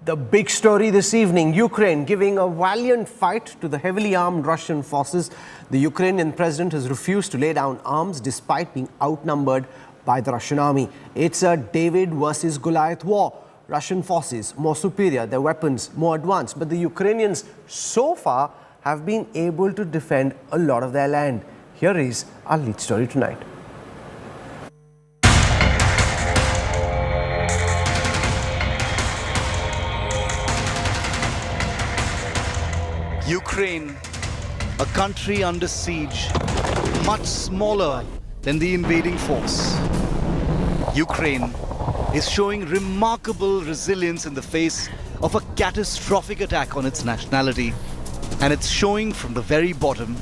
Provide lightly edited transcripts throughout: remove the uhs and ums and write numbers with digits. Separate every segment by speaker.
Speaker 1: The big story this evening, Ukraine giving a valiant fight to the heavily armed Russian forces. The Ukrainian president has refused to lay down arms despite being outnumbered by the Russian army. It's a David versus Goliath war. Russian forces more superior, their weapons more advanced, but the Ukrainians so far have been able to defend a lot of their land. Here is our lead story tonight.
Speaker 2: Ukraine, a country under siege, much smaller than the invading force. Ukraine is showing remarkable resilience in the face of a catastrophic attack on its nationality, and it's showing from the very bottom.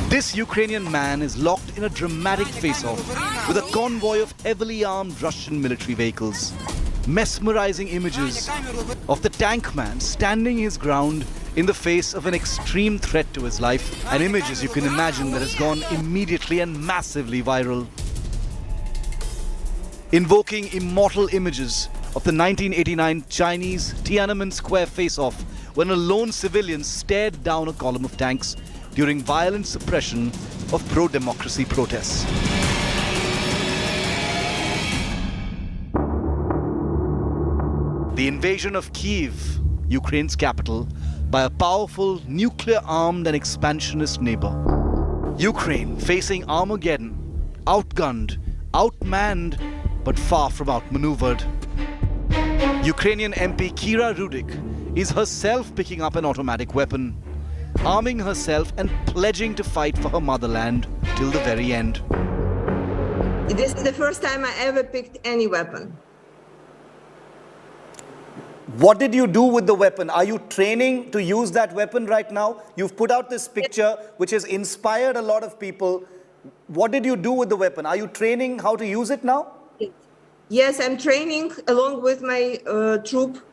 Speaker 2: This Ukrainian man is locked in a dramatic face-off with a convoy of heavily armed Russian military vehicles. Mesmerizing images of the tank man standing his ground in the face of an extreme threat to his life, an image, as you can imagine, that has gone immediately and massively viral. Invoking immortal images of the 1989 Chinese Tiananmen Square face-off when a lone civilian stared down a column of tanks during violent suppression of pro-democracy protests. The invasion of Kyiv, Ukraine's capital, by a powerful nuclear-armed and expansionist neighbor. Ukraine facing Armageddon, outgunned, outmanned, but far from outmaneuvered. Ukrainian MP Kira Rudik is herself picking up an automatic weapon, arming herself and pledging to fight for her motherland till the very end.
Speaker 3: This is the first time I ever picked any weapon.
Speaker 2: What did you do with the weapon? Are you training to use that weapon right now? You've put out this picture which has inspired a lot of people. What did you do with the weapon? Are you training how to use it now?
Speaker 3: Yes, I'm training along with my troop.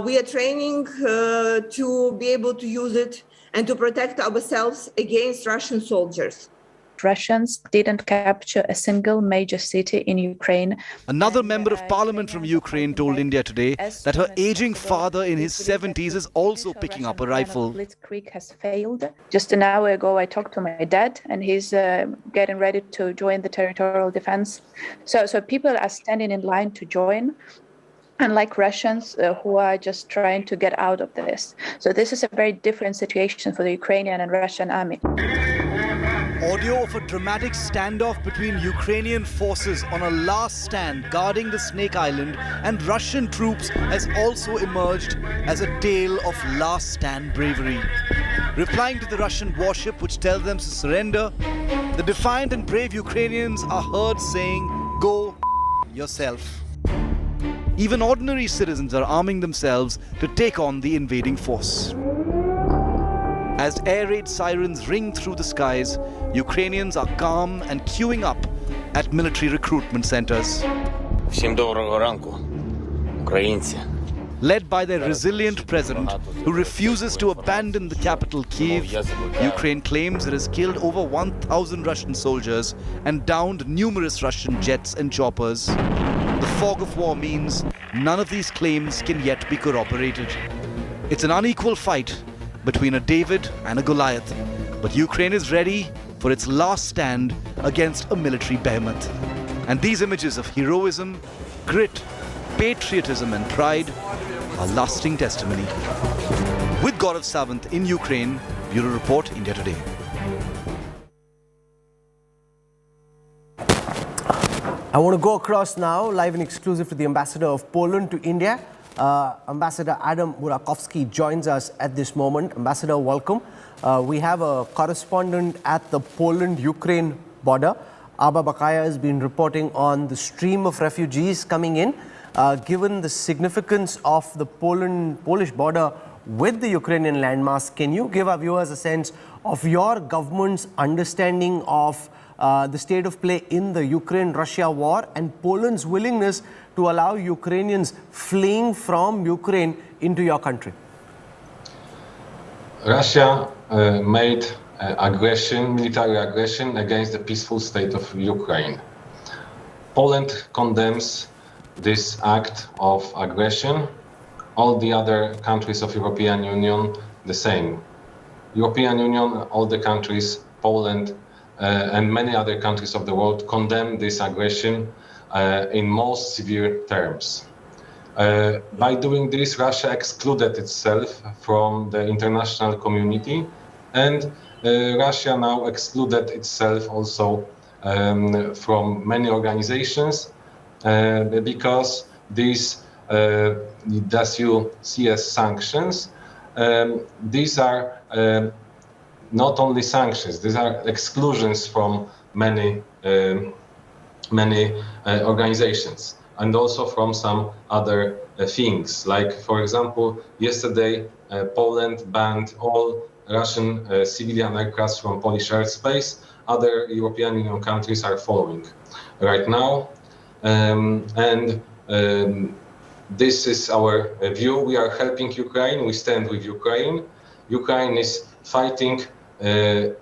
Speaker 3: We are training to be able to use it and to protect ourselves against Russian soldiers.
Speaker 4: Russians didn't capture a single major city in Ukraine.
Speaker 2: Another member of parliament from Ukraine told India Today that her aging father in his 70s is also picking up a rifle.
Speaker 4: Blitzkrieg has failed. Just an hour ago, I talked to my dad, and he's getting ready to join the territorial defense. So people are standing in line to join, unlike Russians who are just trying to get out of this. So this is a very different situation for the Ukrainian and Russian army.
Speaker 2: Audio of a dramatic standoff between Ukrainian forces on a last stand guarding the Snake Island and Russian troops has also emerged as a tale of last stand bravery. Replying to the Russian warship which tells them to surrender, the defiant and brave Ukrainians are heard saying, "Go yourself." Even ordinary citizens are arming themselves to take on the invading force. As air raid sirens ring through the skies, Ukrainians are calm and queuing up at military recruitment centers.
Speaker 5: Всім доброго ранку, українці.
Speaker 2: Led by their resilient president, who refuses to abandon the capital Kyiv, Ukraine claims it has killed over 1,000 Russian soldiers and downed numerous Russian jets and choppers. The fog of war means none of these claims can yet be corroborated. It's an unequal fight between a David and a Goliath, but Ukraine is ready for its last stand against a military behemoth. And these images of heroism, grit, patriotism and pride are lasting testimony. With Gaurav Sawant in Ukraine, Bureau Report, India Today.
Speaker 1: I want to go across now, live and exclusive, to the ambassador of Poland to India. Ambassador Adam Burakowski joins us at this moment. Ambassador, welcome. We have a correspondent at the Poland-Ukraine border. Abba Bakaya has been reporting on the stream of refugees coming in. Given the significance of the Polish border with the Ukrainian landmass, can you give our viewers a sense of your government's understanding of the state of play in the Ukraine-Russia war and Poland's willingness to allow Ukrainians fleeing from Ukraine into your country?
Speaker 6: Russia made military aggression against the peaceful state of Ukraine. Poland condemns this act of aggression. All the other countries of European Union, the same. European Union, all the countries, Poland, and many other countries of the world condemn this aggression in most severe terms. By doing this, Russia excluded itself from the international community, and Russia now excluded itself also from many organizations because these, as you see as sanctions, these are not only sanctions, these are exclusions from many organizations, and also from some other things. Like, for example, yesterday Poland banned all Russian civilian aircraft from Polish airspace. Other European Union countries are following right now. This is our view. We are helping Ukraine. We stand with Ukraine. Ukraine is fighting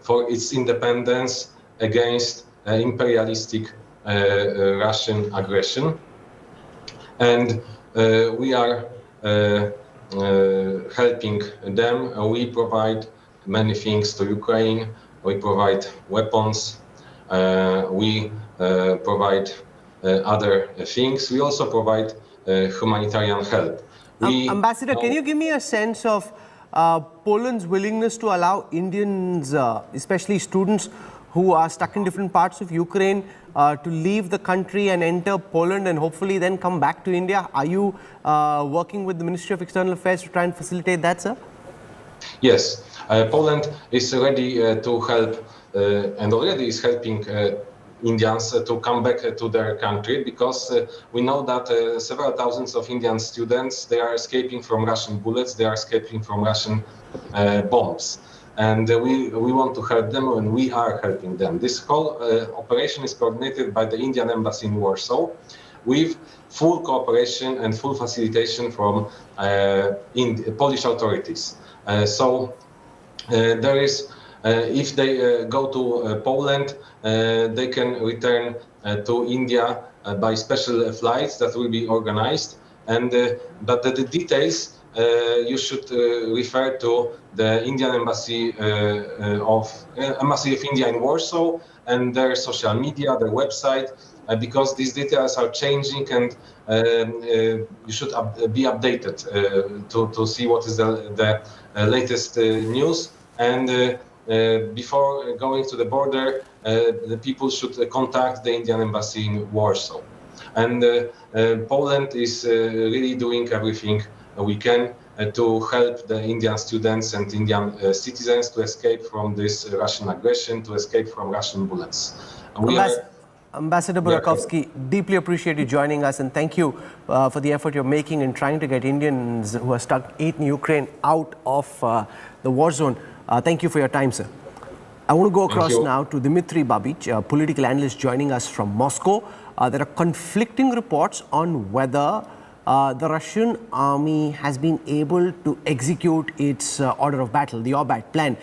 Speaker 6: for its independence against imperialistic Russian aggression. And we are helping them. We provide many things to Ukraine. We provide weapons. We provide other things. We also provide humanitarian help.
Speaker 1: Ambassador, can you give me a sense of Poland's willingness to allow Indians, especially students who are stuck in different parts of Ukraine, to leave the country and enter Poland and hopefully then come back to India? Are you working with the Ministry of External Affairs to try and facilitate that, sir?
Speaker 6: Yes, Poland is ready to help and already is helping Indians to come back to their country, because we know that several thousands of Indian students, they are escaping from Russian bullets, they are escaping from Russian bombs. And we want to help them, and we are helping them. This whole operation is coordinated by the Indian Embassy in Warsaw, with full cooperation and full facilitation from Polish authorities. So there is, if they go to Poland, they can return to India by special flights that will be organized. And but the details you should refer to the Indian Embassy of India in Warsaw and their social media, their website, because these details are changing, and you should be updated to see what is the latest news. And before going to the border, the people should contact the Indian Embassy in Warsaw. And Poland is really doing everything we can to help the Indian students and Indian citizens to escape from this Russian aggression, to escape from Russian bullets.
Speaker 1: Ambassador Burakowski, deeply appreciate you joining us, and thank you for the effort you're making in trying to get Indians who are stuck in Ukraine out of the war zone. Thank you for your time, sir. I want to go across now to Dmitry Babich, a political analyst joining us from Moscow. There are conflicting reports on whether the Russian army has been able to execute its order of battle, the Orbat plan.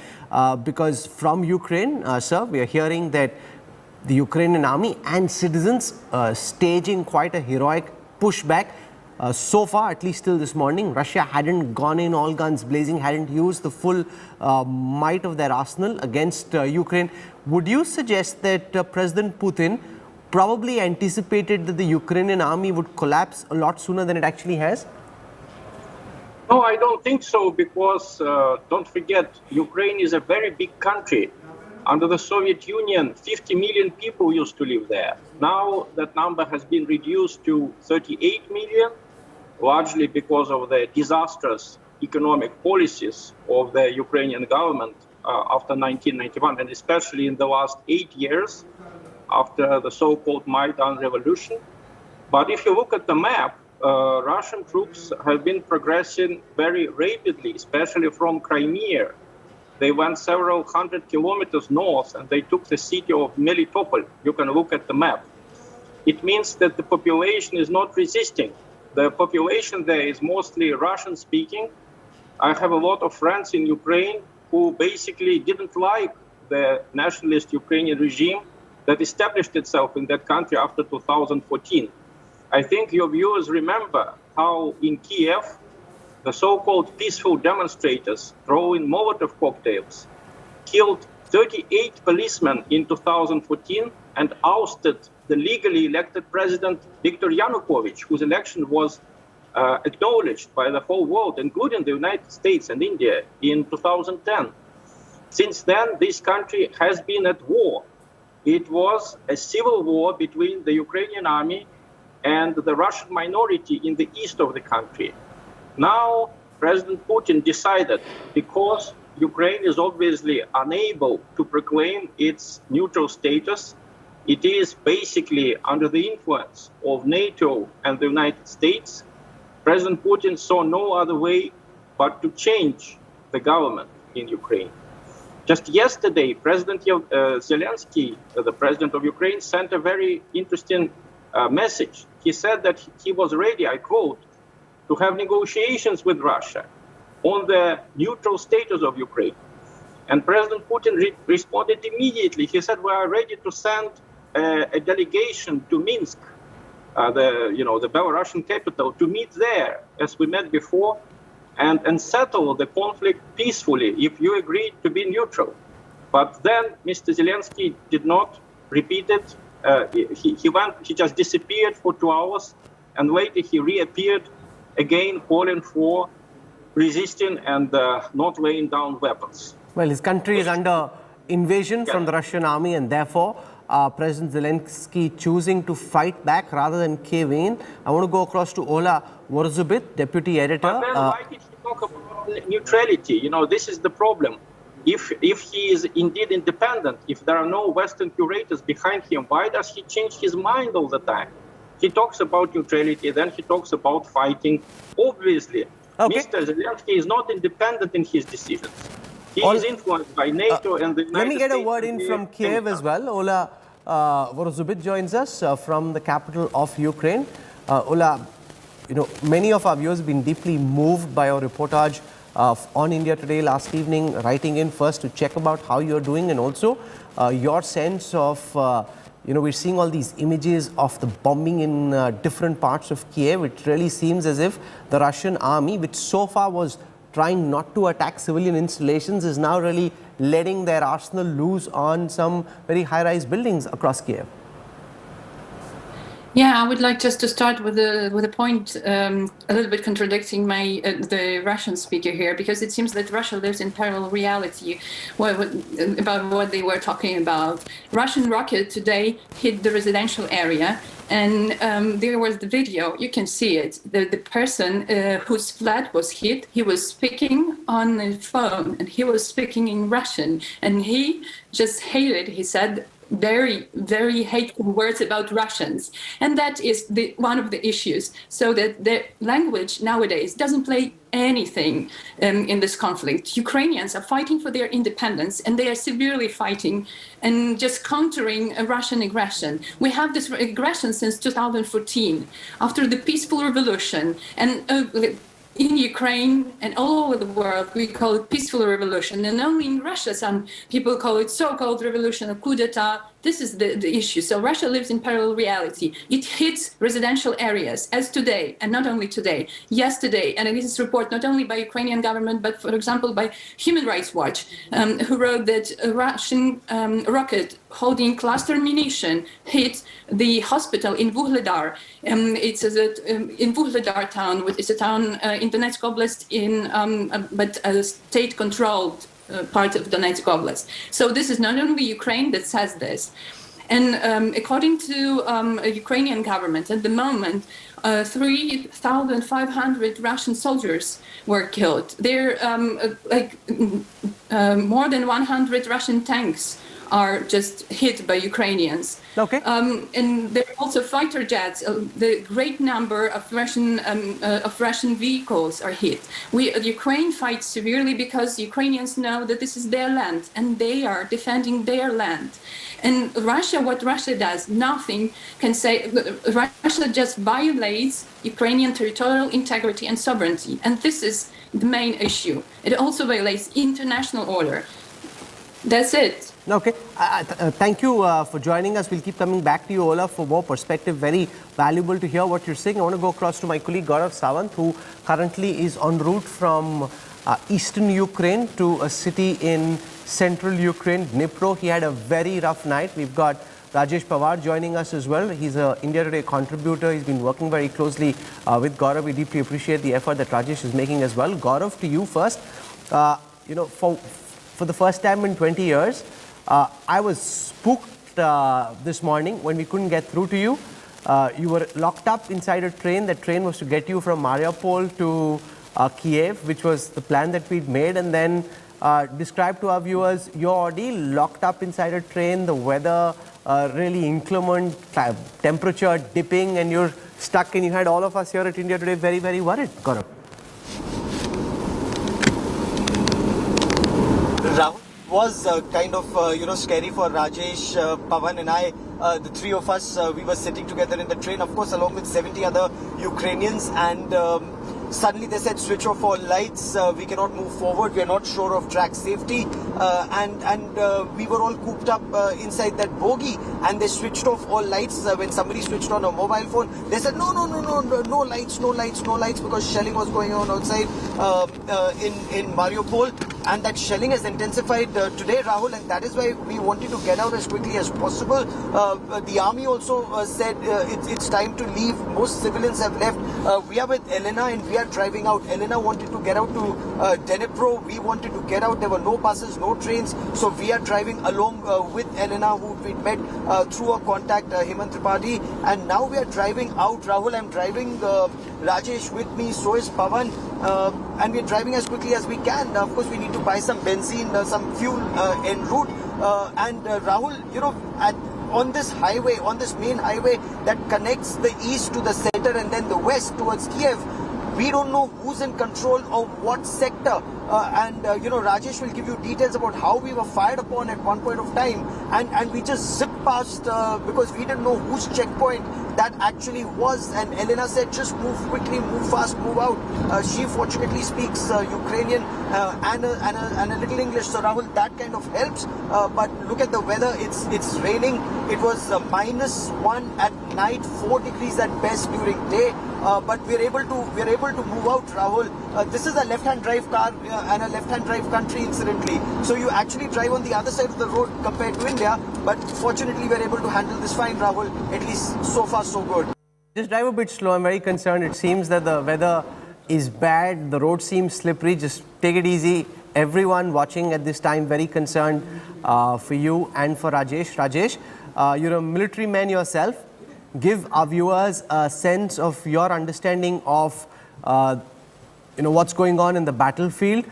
Speaker 1: Because from Ukraine, sir, we are hearing that the Ukrainian army and citizens staging quite a heroic pushback. So far, at least till this morning, Russia hadn't gone in all guns blazing, hadn't used the full might of their arsenal against Ukraine. Would you suggest that President Putin probably anticipated that the Ukrainian army would collapse a lot sooner than it actually has?
Speaker 7: No, I don't think so, because don't forget, Ukraine is a very big country. Under the Soviet Union, 50 million people used to live there. Now that number has been reduced to 38 million, largely because of the disastrous economic policies of the Ukrainian government after 1991, and especially in the last 8 years after the so-called Maidan revolution. But if you look at the map, Russian troops have been progressing very rapidly, especially from Crimea. They went several hundred kilometers north, and they took the city of Melitopol. You can look at the map. It means that the population is not resisting. The population there is mostly Russian-speaking. I have a lot of friends in Ukraine who basically didn't like the nationalist Ukrainian regime that established itself in that country after 2014. I think your viewers remember how in Kyiv, the so-called peaceful demonstrators throwing Molotov cocktails killed 38 policemen in 2014 and ousted the legally elected president Viktor Yanukovych, whose election was acknowledged by the whole world, including the United States and India, in 2010. Since then, this country has been at war. It was a civil war between the Ukrainian army and the Russian minority in the east of the country. Now, President Putin decided, because Ukraine is obviously unable to proclaim its neutral status, it is basically under the influence of NATO and the United States. President Putin saw no other way but to change the government in Ukraine. Just yesterday, President Zelensky, the president of Ukraine, sent a very interesting message. He said that he was ready, I quote, to have negotiations with Russia on the neutral status of Ukraine. And President Putin responded immediately. He said, we are ready to send a delegation to Minsk, the Belarusian capital, to meet there, as we met before, and settle the conflict peacefully if you agree to be neutral. But then Mr. Zelensky did not repeat it. He just disappeared for 2 hours, and later he reappeared again, calling for resisting and not laying down weapons.
Speaker 1: Well, his country is under invasion from the Russian army, and therefore President Zelensky choosing to fight back rather than cave in. I want to go across to Ola Vorzubit, deputy editor.
Speaker 7: But then why did he talk about neutrality? You know, this is the problem. If he is indeed independent, if there are no Western curators behind him, why does he change his mind all the time? He talks about neutrality, then he talks about fighting. Obviously, Mr. Zelensky is not independent in his decisions. He is influenced by NATO and the United States.
Speaker 1: Let me get a word in from Kyiv as well. Ola Vorzubit joins us from the capital of Ukraine. Ola, many of our viewers have been deeply moved by your reportage on India Today last evening, writing in first to check about how you're doing, and also your sense of, we're seeing all these images of the bombing in different parts of Kyiv. It really seems as if the Russian army, which so far was trying not to attack civilian installations, is now really letting their arsenal loose on some very high-rise buildings across Kyiv.
Speaker 8: Yeah, I would like just to start with a point a little bit contradicting the Russian speaker here, because it seems that Russia lives in parallel reality about what they were talking about. Russian rocket today hit the residential area, and there was the video. You can see it. The person whose flat was hit, he was speaking on the phone, and he was speaking in Russian, and he just hated. He said very, very hateful words about Russians. And that is one of the issues. So that the language nowadays doesn't play anything in this conflict. Ukrainians are fighting for their independence, and they are severely fighting and just countering a Russian aggression. We have this aggression since 2014, after the peaceful revolution. And in Ukraine and all over the world, we call it peaceful revolution. And only in Russia, some people call it so-called revolution or coup d'etat. This is the issue. So Russia lives in parallel reality. It hits residential areas, as today, and not only today, yesterday. And this is report not only by Ukrainian government, but, for example, by Human Rights Watch, who wrote that a Russian rocket holding cluster munition hit the hospital in Vuhledar. It's in Vuhledar town, which is a town in Donetsk Oblast, but a state-controlled part of Donetsk Oblast. So this is not only Ukraine that says this. And according to Ukrainian government, at the moment, 3,500 Russian soldiers were killed. There more than 100 Russian tanks are just hit by Ukrainians.
Speaker 1: Okay.
Speaker 8: And there are also fighter jets. The great number of Russian vehicles are hit. Ukraine fights severely because Ukrainians know that this is their land, and they are defending their land. And Russia, what Russia does, nothing can say. Russia just violates Ukrainian territorial integrity and sovereignty, and this is the main issue. It also violates international order. That's it.
Speaker 1: Okay. Thank you for joining us. We'll keep coming back to you, Olaf, for more perspective. Very valuable to hear what you're saying. I want to go across to my colleague Gaurav Sawant, who currently is en route from eastern Ukraine to a city in central Ukraine, Dnipro. He had a very rough night. We've got Rajesh Pawar joining us as well. He's an India Today contributor. He's been working very closely with Gaurav. We deeply appreciate the effort that Rajesh is making as well. Gaurav, to you first. For the first time in 20 years, I was spooked this morning when we couldn't get through to you. You were locked up inside a train. That train was to get you from Mariupol to Kyiv, which was the plan that we'd made. And then describe to our viewers your ordeal, locked up inside a train, the weather really inclement, temperature dipping, and you're stuck, and you had all of us here at India Today very, very worried. Gaurav.
Speaker 9: Rahul was kind of scary for Rajesh, Pawan and I. The three of us, we were sitting together in the train, of course, along with 70 other Ukrainians, and suddenly they said switch off all lights, we cannot move forward, we are not sure of track safety, and we were all cooped up inside that bogie, and they switched off all lights. When somebody switched on a mobile phone, they said no lights, because shelling was going on outside in Mariupol, and that shelling has intensified today, Rahul, and that is why we wanted to get out as quickly as possible. The army also said it's time to leave. Most civilians have left. We are with Elena and we are driving out. Elena wanted to get out to Dnipro. We wanted to get out. There were no buses, no trains. So we are driving along with Elena, who we met through a contact, Hemant Tripathi. And now we are driving out. Rahul, I'm driving. Rajesh with me, so is Pawan. And we're driving as quickly as we can. Of course, we need to buy some benzene, some fuel en route. And Rahul, on this highway, on this main highway that connects the east to the center and then the west towards Kyiv, we don't know who's in control of what sector. Rajesh will give you details about how we were fired upon at one point of time, and we just zipped past because we didn't know whose checkpoint that actually was. And Elena said, just move quickly, move fast, move out. She fortunately speaks Ukrainian and a little English, so Rahul, that kind of helps. But look at the weather, it's raining. It was -1 at night, 4 degrees at best during day. But we're able to move out, Rahul. This is a left-hand drive car and a left-hand drive country, incidentally. So you actually drive on the other side of the road compared to India. But fortunately, we're able to handle this fine, Rahul. At least so far, so good.
Speaker 1: Just drive a bit slow. I'm very concerned. It seems that the weather is bad. The road seems slippery. Just take it easy. Everyone watching at this time, very concerned for you and for Rajesh. Rajesh, you're a military man yourself. Give our viewers a sense of your understanding of what's going on in the battlefield.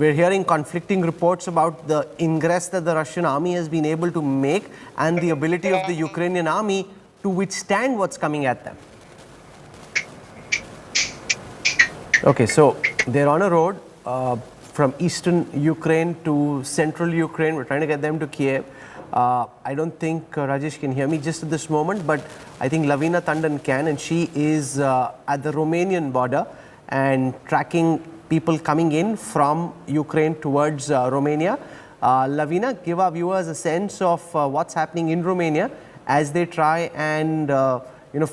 Speaker 1: We're hearing conflicting reports about the ingress that the Russian army has been able to make and the ability of the Ukrainian army to withstand what's coming at them. Okay, so they're on a road from eastern Ukraine to central Ukraine. We're trying to get them to Kyiv. I don't think Rajesh can hear me just at this moment, but I think Lavina Tandon can, and she is at the Romanian border and tracking people coming in from Ukraine towards Romania. Lavina, give our viewers a sense of what's happening in Romania as they try and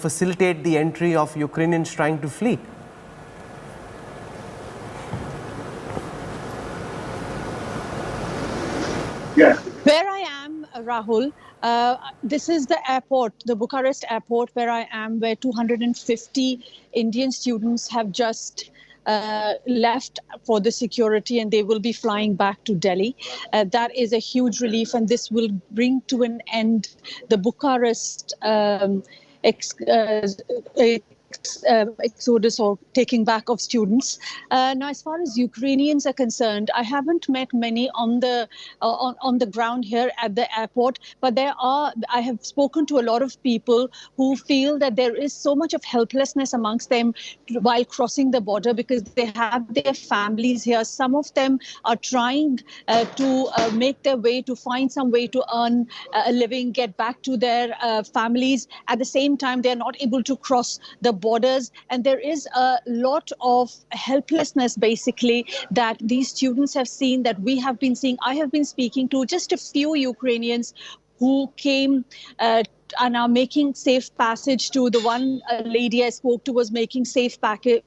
Speaker 1: facilitate the entry of Ukrainians trying to flee.
Speaker 10: Where I am, Rahul, this is the airport, the Bucharest airport where I am, where 250 Indian students have just left for the security, and they will be flying back to Delhi. That is a huge relief, and this will bring to an end the Bucharest exodus or taking back of students. Now, as far as Ukrainians are concerned, I haven't met many on the ground here at the airport, but I have spoken to a lot of people who feel that there is so much of helplessness amongst them while crossing the border because they have their families here. Some of them are trying to make their way, to find some way to earn a living, get back to their families. At the same time, they're not able to cross the borders, and there is a lot of helplessness, basically, that these students have seen, that we have been seeing. I have been speaking to just a few Ukrainians who came and are making safe passage to the one lady I spoke to was making safe passage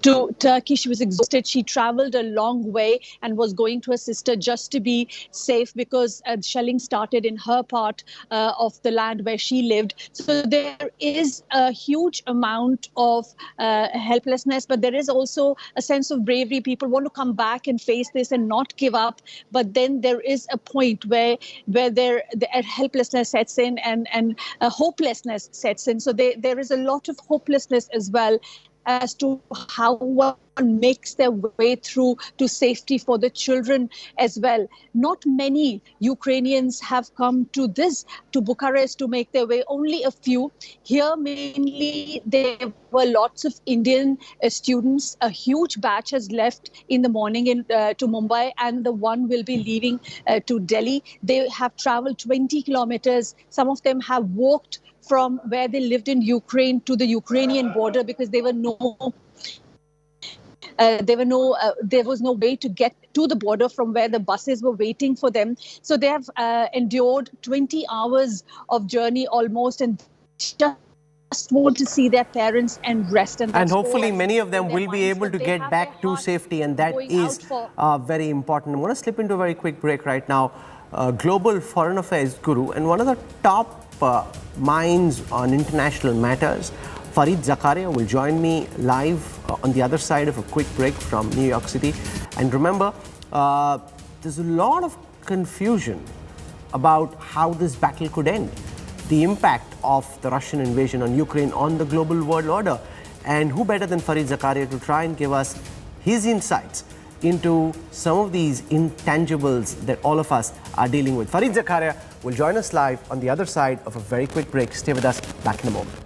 Speaker 10: to Turkey. She was exhausted. She traveled a long way and was going to her sister just to be safe because shelling started in her part of the land where she lived. So there is a huge amount of helplessness, but there is also a sense of bravery. People want to come back and face this and not give up. But then there is a point where the helplessness sets in and hopelessness sets in. So there is a lot of hopelessness as well as to how one makes their way through to safety for the children as well. Not many Ukrainians have come to Bucharest to make their way, only a few. Here mainly there were lots of Indian students. A huge batch has left in the morning to Mumbai, and the one will be leaving to Delhi. They have traveled 20 kilometers. Some of them have walked from where they lived in Ukraine to the Ukrainian border because there was no way to get to the border from where the buses were waiting for them. So they have endured 20 hours of journey almost, and just want to see their parents and rest.
Speaker 1: And hopefully many of them will be able to get back to safety, and that is very important. I'm going to slip into a very quick break right now. Global foreign affairs guru and one of the top minds on international matters, Fareed Zakaria, will join me live on the other side of a quick break from New York City. And remember, there's a lot of confusion about how this battle could end, the impact of the Russian invasion on Ukraine on the global world order. And who better than Fareed Zakaria to try and give us his insights into some of these intangibles that all of us are dealing with. Fareed Zakaria will join us live on the other side of a very quick break. Stay with us. Back in a moment.